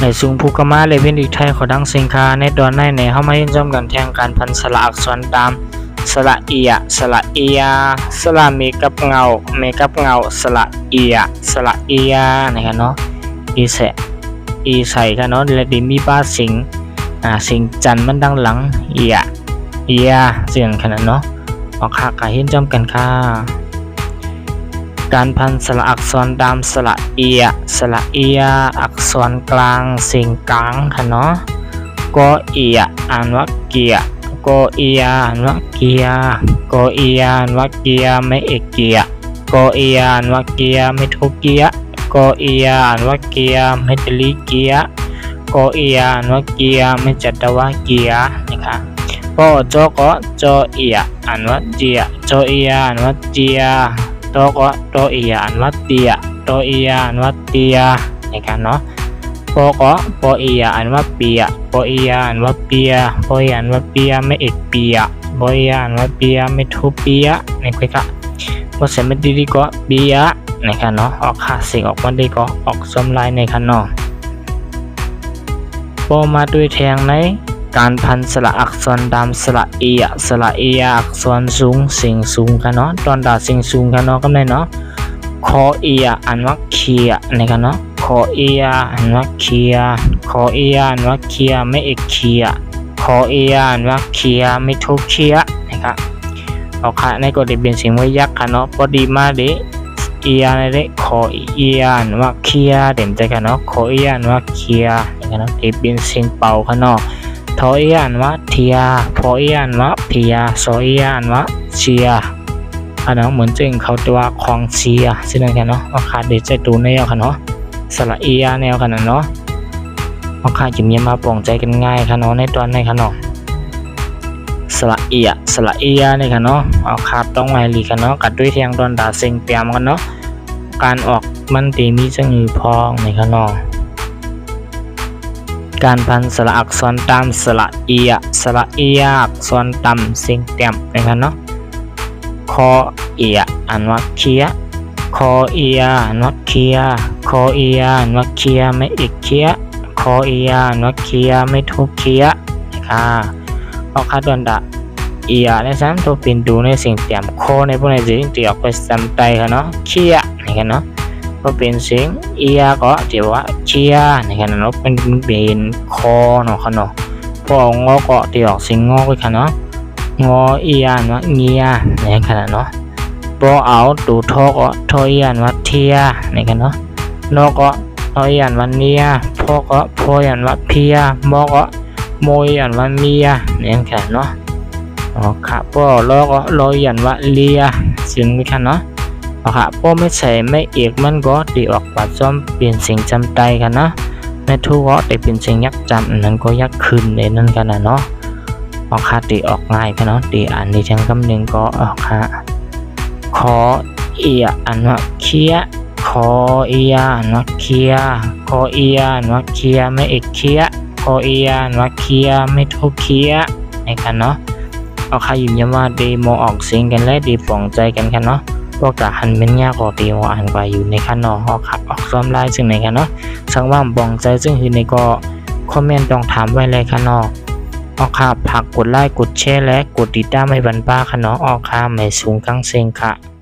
ในสูงภูกมาเลยเป็นอีกไทยขอดังสิงคาในตอนในเข้ามายื่นจอมกันแทงการพันสระอักษรตามสระเอียสระเอียสระมีกับเงาสระเอียสระเอียนะครับเนาะอีเสอีใส่กันเนาะและดิมีป้าสิงสิงจันมันดังหลังเอียเสียงขนาดเนาะออกค่ะกะเห็นจอมกันค่ะการพันสระอักษรตามสระเอียอักษรกลางสิงกลางค่ะเนาะกอเอียอ่านว่าเกียกอเอียอ่านว่าเกียกอเอียอ่านว่าเกียไม่เอกเกียกอเอียอ่านว่าเกียไม่ทุกเกียกอเอียอ่านว่าเกียไม่ตลีเกียกอเอียอ่านว่าเกียไม่จัตวาเกียนะคะปอจอกอจอเอียอ่านว่าเจียจอเอียอ่านว่าเจียโตก็โตเอียอ่านว่าเตียโตเอียอ่านว่าเตียนะครับเนาะปอก็ปอเอียอ่านว่าเปียปอเอียอ่านว่าเปียปอเอียอ่านว่าเปียไม่เอกเปียปอเอียอ่านว่าเปียไม่ทุเปียนะครับพอเสร็จไม่ดีก็เปียนะครับเนาะออกขาสิ่งออกมาดีก็ออกสมลายในคันเนาะพอมาด้วยแทงในการพันสระอักษรดำสระเอียอักษรสูงสิงสูงกันเนาะตอนดาสิงสูงกันเนาะก็ได้เนาะคอเอียอ่านว่าเคียนะครับเนาะคอเอียอ่านว่าเคียคอเอียอ่านว่าเคียไม่เอกเคียคอเอียอ่านว่าเคียไม่ทุกเคียนะครับเอาค่ะในก็ได้เป็นเสียงไว้ยักษ์ค่ะเนาะพอดีมาเดเอียในเดคอเอียอ่านว่าเคียเต็มใจกันเนาะคอเอียอ่านว่าเคียนะครับเนาะได้เป็นเสียงเป่าค่ะเนาะทอเอียนว่าเทียพอเอียนว่าเพียโซเอียนว่าเชียอันนั้นเหมือนจึงเขาตัวของเชียซึ่งนั่นกันเนาะเอาขาดเด็ดใจตูนแนวค่ะเนาะสระเอียแนวกันเนาะเอาขาดจิ้มยามาปลงใจกันง่ายค่ะเนาะในตอนในค่ะเนาะสระเอียนี่ค่ะเนาะเอาขาดต้องไว้ลีค่ะเนาะกัดด้วยเทียงตอนดาเซ็งเปียมกันเนาะการออกมันตีมีจังหือพองในค่ะเนาะการพันสระอักษรตามสระเอียอักษรต่ำเสียงเต็มนะครับเนาะคอเอียอ่านว่าเคียคอเอียอ่านว่าเคียคอเอียอ่านว่าเคียไม่เอกเคียคอเอียอ่านว่าเคียไม่ทุกเคียนะคะเอาคาดวนดะเอียในซ้ำตัวเป็นดูในเสียงเต็มคอในพวกในเสียงเตียออกไปซ้ำไตค่ะเนาะเคียนะครับเนาะก็เป็นเสียงเอียก็เดี๋ยวว่าเชียนะครับเนาะเป็นคอเนาะค่ะเนาะพองอก็เดี๋ยวออกเสียงงอไปค่ะเนาะงอเอียนว่าเงียนะครับเนาะพอเอาตูทอก็ทอเอียนว่าเทียนะครับเนาะนอก็นอเอียนว่าเนียพอก็พอเอียนว่าเพียมอก็โมเอียนว่าเมียนะครับเนาะอ๋อค่ะพอลอก็ลอเอียนว่าเลียซึ่งไปค่ะเนาะค่ะพอไม่ใส่ไม่เอกมันก็ตีออกว่าซ้อมเปลี่ยนเสียงจำใจกันนะในทุกก็ตีเป็นเสียงยักจำนั้นก็ยักขึ้นในนั้นกันนะเนาะออกค่ะตีออกง่ายกันเนาะตีอ่านในทั้งคำหนึ่งก็ออกค่ะคอเอียอ่านว่าเคียคอเอียอ่านว่าเคียคอเอียอ่านว่าเคียไม่เอกเคียคอเอียอ่านว่าเคียไม่ทุกเคียในกันเนาะเอาค่ะยิ้มยิ้มว่าดีมองออกเสียงกันและดีปลองใจกันกันเนาะพวกกะหันเป็นยากอตีว่าอ่านไปอยู่ในคันนอออกขับออกซ้อมไล่ซึ่งในคันเนาะสังว่าบองใจซึ่งคือในก็คอมเมนต์ต้องถามไว้เลยคันนอออกขับผักกดไลค์กดแชร์และกดติดตามให้บรรพาคันนอออกค่ะไม่สูงกังเซงค่ะ